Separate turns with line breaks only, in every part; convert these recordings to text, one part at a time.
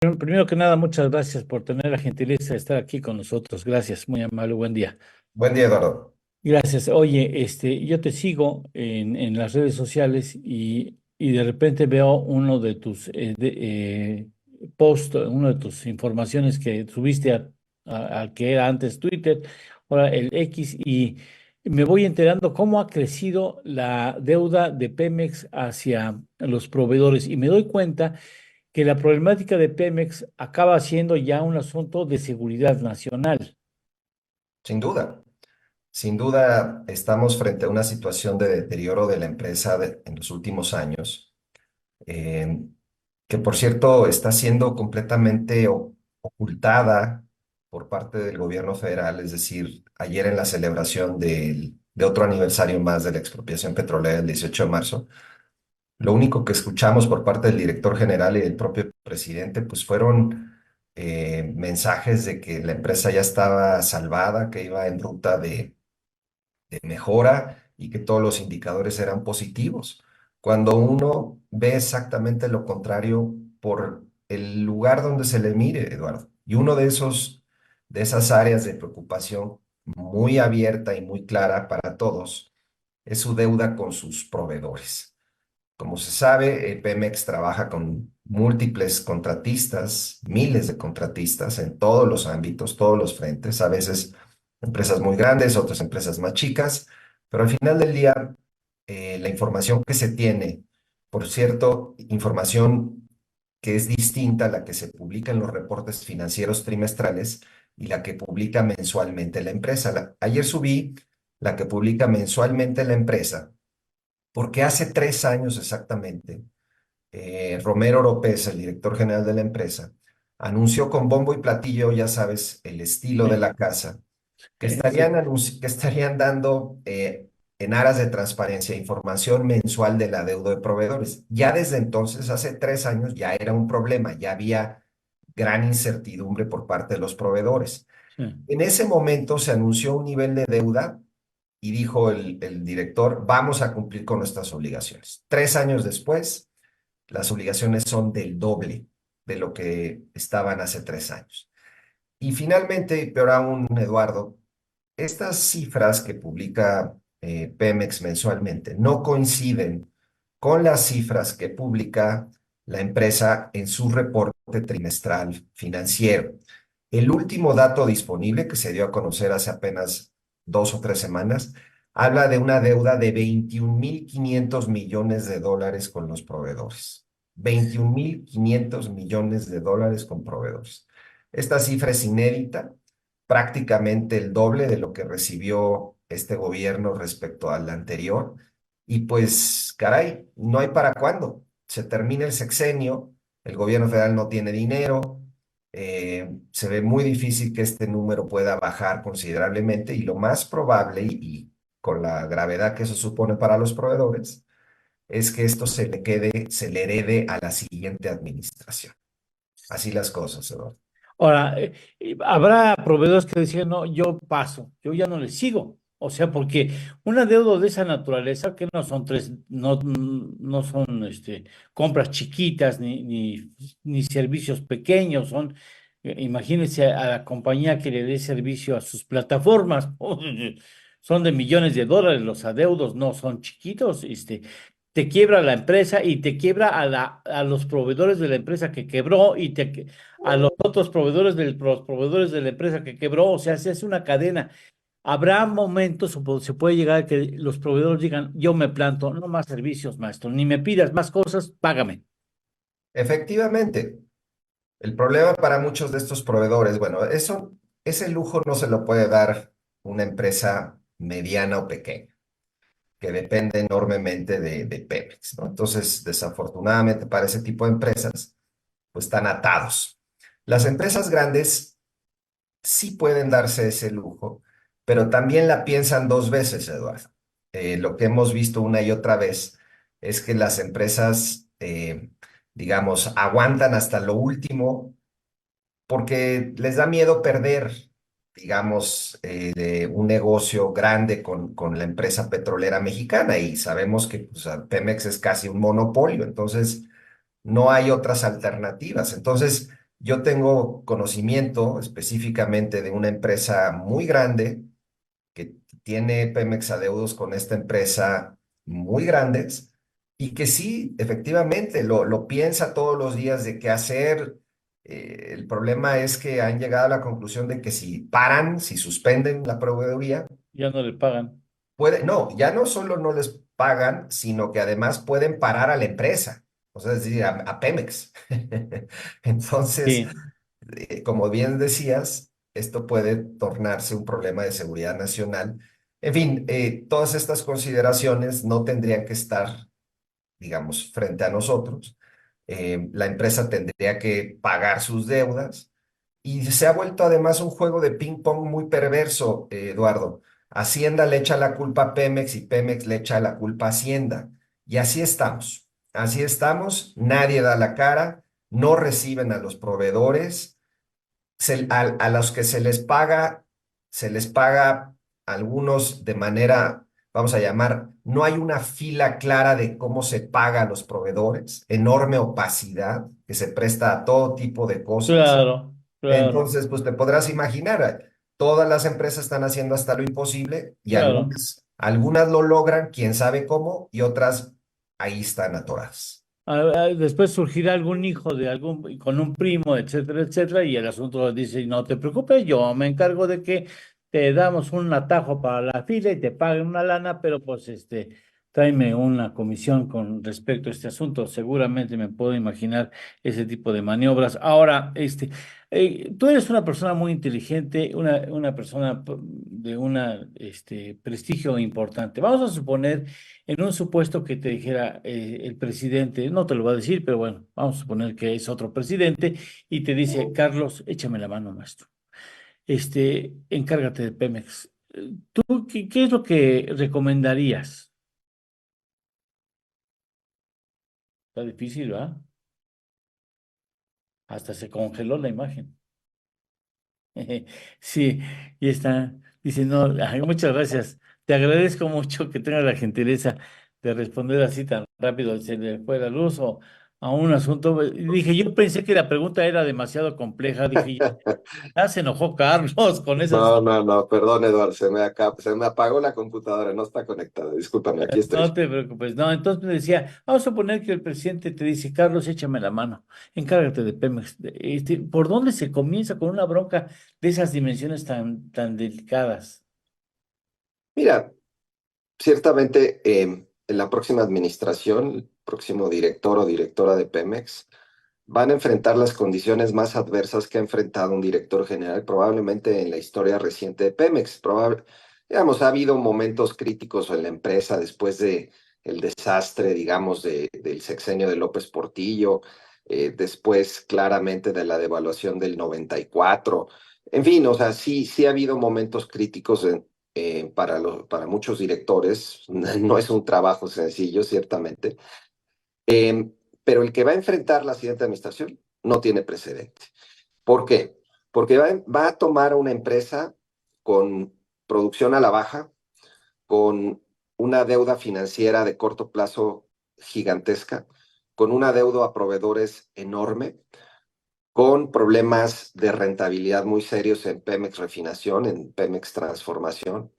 Primero que nada, muchas gracias por tener la gentileza de estar aquí con nosotros. Gracias, muy amable, buen día.
Buen día, Eduardo.
Gracias. Oye, yo te sigo en las redes sociales y de repente veo uno de tus posts, una de tus informaciones que subiste a que era antes Twitter, ahora el X, y me voy enterando cómo ha crecido la deuda de Pemex hacia los proveedores y me doy cuenta que la problemática de Pemex acaba siendo ya un asunto de seguridad nacional.
Sin duda, sin duda estamos frente a una situación de deterioro de la empresa en los últimos años, eh, que por cierto está siendo completamente ocultada por parte del gobierno federal. Es decir, ayer en la celebración de otro aniversario más de la expropiación petrolera, el 18 de marzo, lo único que escuchamos por parte del director general y del propio presidente, pues fueron mensajes de que la empresa ya estaba salvada, que iba en ruta de mejora y que todos los indicadores eran positivos. Cuando uno ve exactamente lo contrario por el lugar donde se le mire, Eduardo. Y uno de esas áreas de preocupación muy abierta y muy clara para todos es su deuda con sus proveedores. Como se sabe, Pemex trabaja con múltiples contratistas, miles de contratistas en todos los ámbitos, todos los frentes, a veces empresas muy grandes, otras empresas más chicas, pero al final del día, la información que se tiene, por cierto, información que es distinta a la que se publica en los reportes financieros trimestrales y la que publica mensualmente la empresa. Ayer subí la que publica mensualmente la empresa porque hace 3 años exactamente, Romero Oropesa, el director general de la empresa, anunció con bombo y platillo, ya sabes, el estilo de
Sí,
la casa,
sí.
que estarían dando en aras de transparencia información mensual de la deuda de proveedores. Ya desde entonces, hace 3 años, ya era un problema, ya había gran incertidumbre por parte de los proveedores.
Sí.
En ese momento se anunció un nivel de deuda y dijo el director, vamos a cumplir con nuestras obligaciones. 3 años después, las obligaciones son del doble de lo que estaban hace 3 años. Y finalmente, y peor aún, Eduardo, estas cifras que publica Pemex mensualmente no coinciden con las cifras que publica la empresa en su reporte trimestral financiero. El último dato disponible, que se dio a conocer hace apenas 2 o 3 semanas, habla de una deuda de 21.500 millones de dólares con los proveedores. 21.500 millones de dólares con proveedores. Esta cifra es inédita, prácticamente el doble de lo que recibió este gobierno respecto al anterior. Y pues, caray, no hay para cuándo. Se termina el sexenio, el gobierno federal no tiene dinero, se ve muy difícil que este número pueda bajar considerablemente y lo más probable, y con la gravedad que eso supone para los proveedores, es que esto se le herede a la siguiente administración. Así las cosas, Eduardo.
Ahora, habrá proveedores que decían, no, yo paso, yo ya no le sigo. O sea, porque una deuda de esa naturaleza, que no son no son compras chiquitas ni servicios pequeños, son, imagínense a la compañía que le dé servicio a sus plataformas, son de millones de dólares, los adeudos no son chiquitos, te quiebra la empresa y te quiebra a los proveedores de la empresa que quebró a los otros proveedores los proveedores de la empresa que quebró, o sea, se hace una cadena. Habrá momentos, se puede llegar a que los proveedores digan, yo me planto, no más servicios, maestro, ni me pidas más cosas, págame.
Efectivamente, el problema para muchos de estos proveedores, bueno, ese lujo no se lo puede dar una empresa mediana o pequeña, que depende enormemente de Pemex, ¿no? Entonces, desafortunadamente para ese tipo de empresas, pues están atados. Las empresas grandes sí pueden darse ese lujo, pero también la piensan dos veces, Eduardo. Lo que hemos visto una y otra vez es que las empresas, digamos, aguantan hasta lo último porque les da miedo perder, digamos, un negocio grande con la empresa petrolera mexicana y sabemos que pues, Pemex es casi un monopolio, entonces no hay otras alternativas. Entonces, Yo tengo conocimiento específicamente de una empresa muy grande que tiene Pemex adeudos con esta empresa muy grandes y que sí, efectivamente, lo piensa todos los días de qué hacer. El problema es que han llegado a la conclusión de que si paran, si suspenden la proveeduría,
Ya no le pagan.
no, ya no solo no les pagan, sino que además pueden parar a la empresa, o sea, es decir, a Pemex. Entonces,
Sí,
como bien decías, esto puede tornarse un problema de seguridad nacional. En fin, todas estas consideraciones no tendrían que estar, digamos, frente a nosotros. La empresa tendría que pagar sus deudas y se ha vuelto además un juego de ping-pong muy perverso, Eduardo. Hacienda le echa la culpa a Pemex y Pemex le echa la culpa a Hacienda. Y así estamos. Así estamos. Nadie da la cara, no reciben a los proveedores a los que se les paga algunos de manera, vamos a llamar, no hay una fila clara de cómo se paga a los proveedores, enorme opacidad que se presta a todo tipo de cosas.
claro, claro,
Entonces, pues te podrás imaginar, todas las empresas están haciendo hasta lo imposible y
claro.
algunas lo logran, quién sabe cómo, y otras ahí están atoradas.
Después surgirá algún hijo de algún, con un primo, etcétera, etcétera, y el asunto dice, no te preocupes, yo me encargo de que te damos un atajo para la fila y te paguen una lana, pero pues tráeme una comisión con respecto a este asunto. Seguramente me puedo imaginar ese tipo de maniobras. Ahora, tú eres una persona muy inteligente, una persona de una, prestigio importante. Vamos a suponer en un supuesto que te dijera el presidente, no te lo va a decir, pero bueno, vamos a suponer que es otro presidente y te dice, Carlos, échame la mano, maestro. Encárgate de Pemex. ¿Tú qué es lo que recomendarías? Está difícil, ¿verdad? Hasta se congeló la imagen. Sí, y está. Dice, no, ay, muchas gracias. Te agradezco mucho que tengas la gentileza de responder así tan rápido. Se le fue la luz o a un asunto. Dije, yo pensé que la pregunta era demasiado compleja. Dije, ya se enojó Carlos con esas.
No, no, no, perdón, Eduardo, se me apagó la computadora, no está conectada. Discúlpame, aquí
No
estoy.
te preocupes. No, entonces me decía, vamos a suponer que el presidente te dice, Carlos, échame la mano, encárgate de Pemex. ¿Por dónde se comienza con una bronca de esas dimensiones tan delicadas?
Mira, ciertamente en la próxima administración, el próximo director o directora de Pemex van a enfrentar las condiciones más adversas que ha enfrentado un director general probablemente en la historia reciente de Pemex. Digamos, ha habido momentos críticos en la empresa después de el desastre, digamos, del sexenio de López Portillo, después claramente de la devaluación del 94. En fin, o sea, sí ha habido momentos críticos para muchos directores. No es un trabajo sencillo, ciertamente. Eh, pero el que va a enfrentar la siguiente administración no tiene precedente. ¿Por qué? Porque va a tomar una empresa con producción a la baja, con una deuda financiera de corto plazo gigantesca, con una deuda a proveedores enorme, con problemas de rentabilidad muy serios en Pemex Refinación, en Pemex Transformación,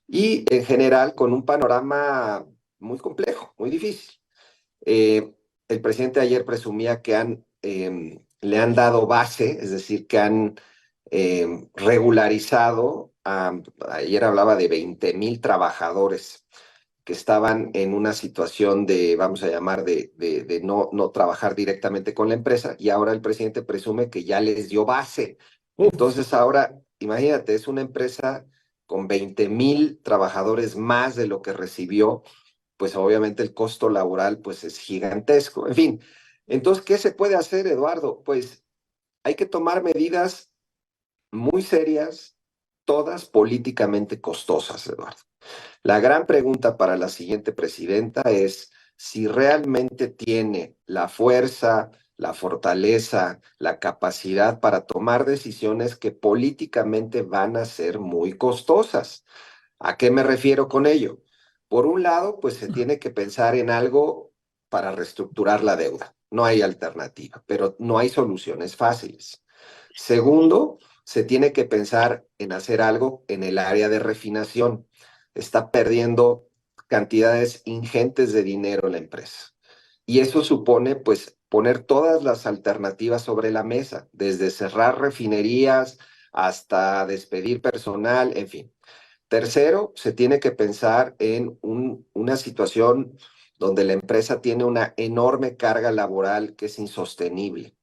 y en general con un panorama muy complejo, muy difícil. Eh, el presidente ayer presumía que le han dado base, es decir, que han regularizado, ayer hablaba de 20,000 trabajadores que estaban en una situación de, vamos a llamar, de no trabajar directamente con la empresa, y ahora el presidente presume que ya les dio base.
Uf,
Entonces ahora, imagínate, es una empresa con 20,000 trabajadores más de lo que recibió, pues obviamente el costo laboral pues es gigantesco. En fin, entonces, ¿qué se puede hacer, Eduardo? Pues hay que tomar medidas muy serias, todas políticamente costosas, Eduardo. La gran pregunta para la siguiente presidenta es si realmente tiene la fuerza, la fortaleza, la capacidad para tomar decisiones que políticamente van a ser muy costosas. ¿A qué me refiero con ello? Por un lado, pues se tiene que pensar en algo para reestructurar la deuda. No hay alternativa, pero no hay soluciones fáciles. Segundo, se tiene que pensar en hacer algo en el área de refinación. Está perdiendo cantidades ingentes de dinero la empresa. Y eso supone, pues, poner todas las alternativas sobre la mesa, desde cerrar refinerías hasta despedir personal, en fin. Tercero, se tiene que pensar en una situación donde la empresa tiene una enorme carga laboral que es insostenible.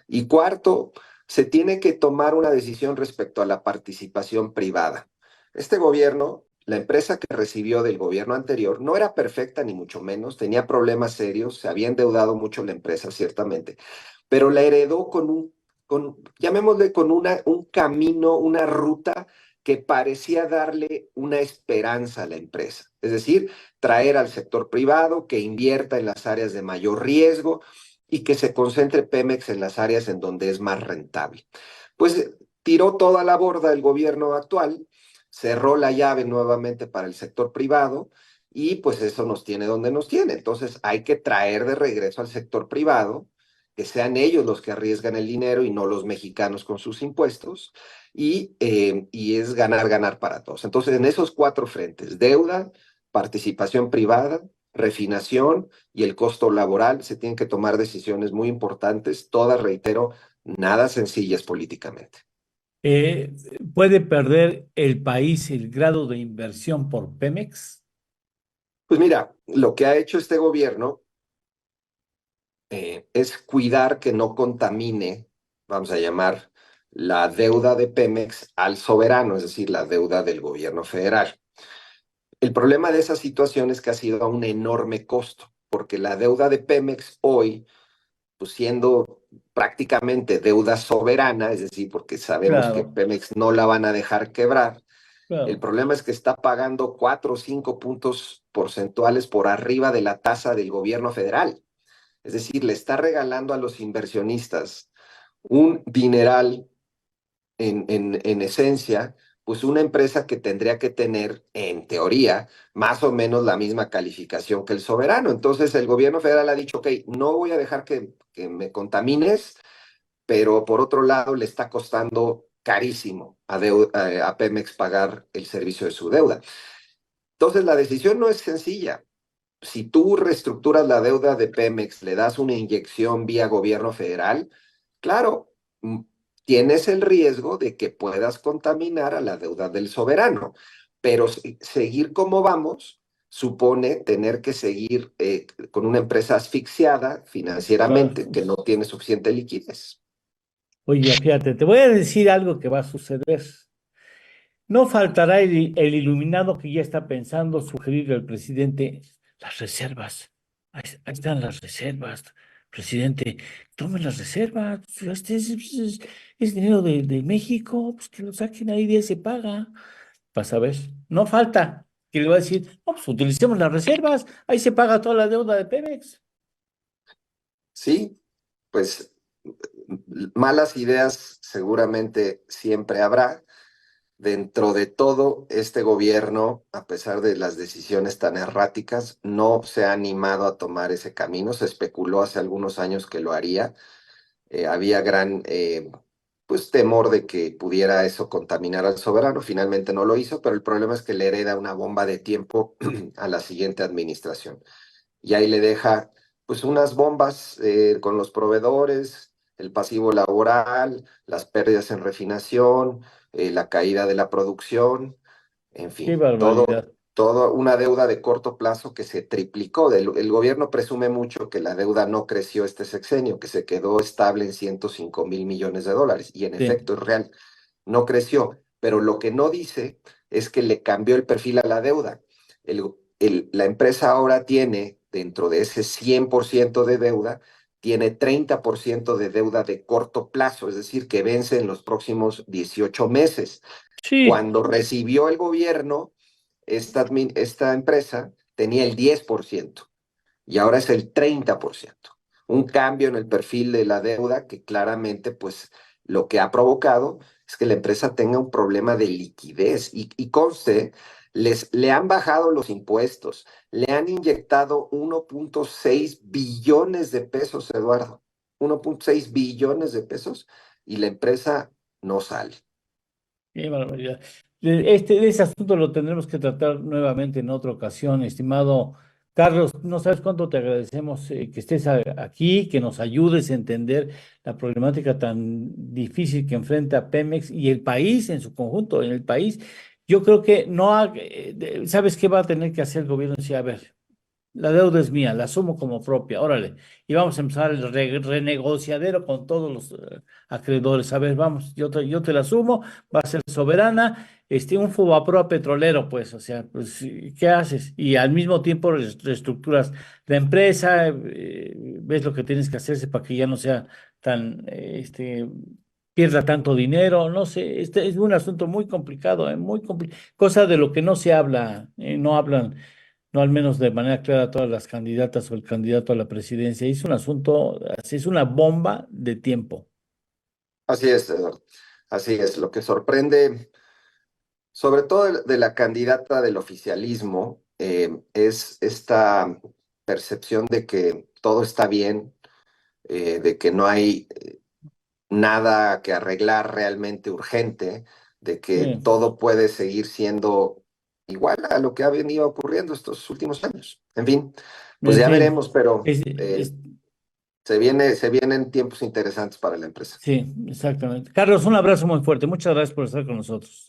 Y cuarto, se tiene que tomar una decisión respecto a la participación privada. Este gobierno, la empresa que recibió del gobierno anterior, no era perfecta ni mucho menos, tenía problemas serios, se había endeudado mucho la empresa, ciertamente, pero la heredó llamémosle, con un camino, una ruta que parecía darle una esperanza a la empresa. Es decir, traer al sector privado que invierta en las áreas de mayor riesgo y que se concentre Pemex en las áreas en donde es más rentable. Pues tiró toda la borda el gobierno actual, cerró la llave nuevamente para el sector privado y pues eso nos tiene donde nos tiene. Entonces hay que traer de regreso al sector privado, que sean ellos los que arriesgan el dinero y no los mexicanos con sus impuestos, y es ganar, ganar para todos. Entonces, en esos cuatro frentes, deuda, participación privada, refinación y el costo laboral, se tienen que tomar decisiones muy importantes, todas, reitero, nada sencillas políticamente.
Eh, ¿Puede perder el país el grado de inversión por Pemex?
Pues mira, lo que ha hecho este gobierno es cuidar que no contamine, vamos a llamar, la deuda de Pemex al soberano, es decir, la deuda del gobierno federal. El problema de esa situación es que ha sido a un enorme costo, porque la deuda de Pemex hoy, pues siendo prácticamente deuda soberana, es decir, porque sabemos que
Claro,
Pemex no la van a dejar quebrar, el
claro.
problema es que está pagando 4 o 5 puntos porcentuales por arriba de la tasa del gobierno federal. Es decir, le está regalando a los inversionistas un dineral en esencia, pues una empresa que tendría que tener, en teoría, más o menos la misma calificación que el soberano. Entonces el gobierno federal ha dicho, ok, no voy a dejar que me contamines, pero por otro lado le está costando carísimo a Pemex pagar el servicio de su deuda. Entonces la decisión no es sencilla. Si tú reestructuras la deuda de Pemex, le das una inyección vía gobierno federal, claro, tienes el riesgo de que puedas contaminar a la deuda del soberano, pero seguir como vamos supone tener que seguir con una empresa asfixiada
Claro.
financieramente que no tiene suficiente liquidez.
Oye, fíjate, te voy a decir algo que va a suceder. No faltará el iluminado que ya está pensando sugerir al presidente las reservas. Ahí están las reservas, presidente. Tome las reservas. Es dinero de México, pues que lo saquen ahí, de ahí se paga. Vas a ver, no falta que le va a decir, no, pues utilicemos las reservas, ahí se paga toda la deuda de Pemex.
Sí, pues malas ideas seguramente siempre habrá. Dentro de todo, este gobierno, a pesar de las decisiones tan erráticas, no se ha animado a tomar ese camino. Se especuló hace algunos años que lo haría. Había gran pues, temor de que pudiera eso contaminar al soberano. Finalmente no lo hizo, pero el problema es que le hereda una bomba de tiempo a la siguiente administración. Y ahí le deja pues unas bombas con los proveedores, el pasivo laboral, las pérdidas en refinación, la caída de la producción, en
Qué
fin,
barbaridad.
todo una deuda de corto plazo que se triplicó. El gobierno presume mucho que la deuda no creció este sexenio, que se quedó estable en 105.000 millones de dólares, y en
Sí,
efecto es real, no creció, pero lo que no dice es que le cambió el perfil a la deuda. La empresa ahora tiene, dentro de ese 100% de deuda, tiene 30% de deuda de corto plazo, es decir, que vence en los próximos 18 meses.
sí,
Cuando recibió el gobierno, esta empresa tenía el 10% y ahora es el 30%. Un cambio en el perfil de la deuda que claramente, pues, lo que ha provocado es que la empresa tenga un problema de liquidez. Y conste le han bajado los impuestos, le han inyectado 1.6 billones de pesos, Eduardo, 1.6 billones de pesos, y la empresa no sale.
Qué barbaridad. Ese asunto lo tendremos que tratar nuevamente en otra ocasión, estimado Carlos. No sabes cuánto te agradecemos que estés aquí, que nos ayudes a entender la problemática tan difícil que enfrenta Pemex y el país en su conjunto. En el país, yo creo que no ¿sabes qué va a tener que hacer el gobierno? Sí, a ver, la deuda es mía, la asumo como propia, órale. Y vamos a empezar el renegociadero con todos los acreedores. A ver, vamos, yo te la asumo, va a ser soberana, un Fobaproa petrolero, pues, o sea, pues, sí, ¿qué haces? Y al mismo tiempo reestructuras la empresa, ves lo que tienes que hacerse para que ya no sea tan, pierda tanto dinero, no sé, este es un asunto muy complicado, muy complicado, cosa de lo que no se habla, no hablan no al menos de manera clara todas las candidatas o el candidato a la presidencia. Es un asunto, así es una bomba de tiempo.
Así es, Eduardo. Así es. Lo que sorprende, sobre todo de la candidata del oficialismo, es esta percepción de que todo está bien, de que no hay nada que arreglar realmente urgente, de que
Sí,
todo puede seguir siendo igual a lo que ha venido ocurriendo estos últimos años. En fin, pues
en
ya
fin,
veremos, pero
es, es-
se vienen tiempos interesantes para la empresa.
sí, exactamente. Carlos, un abrazo muy fuerte. Muchas gracias por estar con nosotros.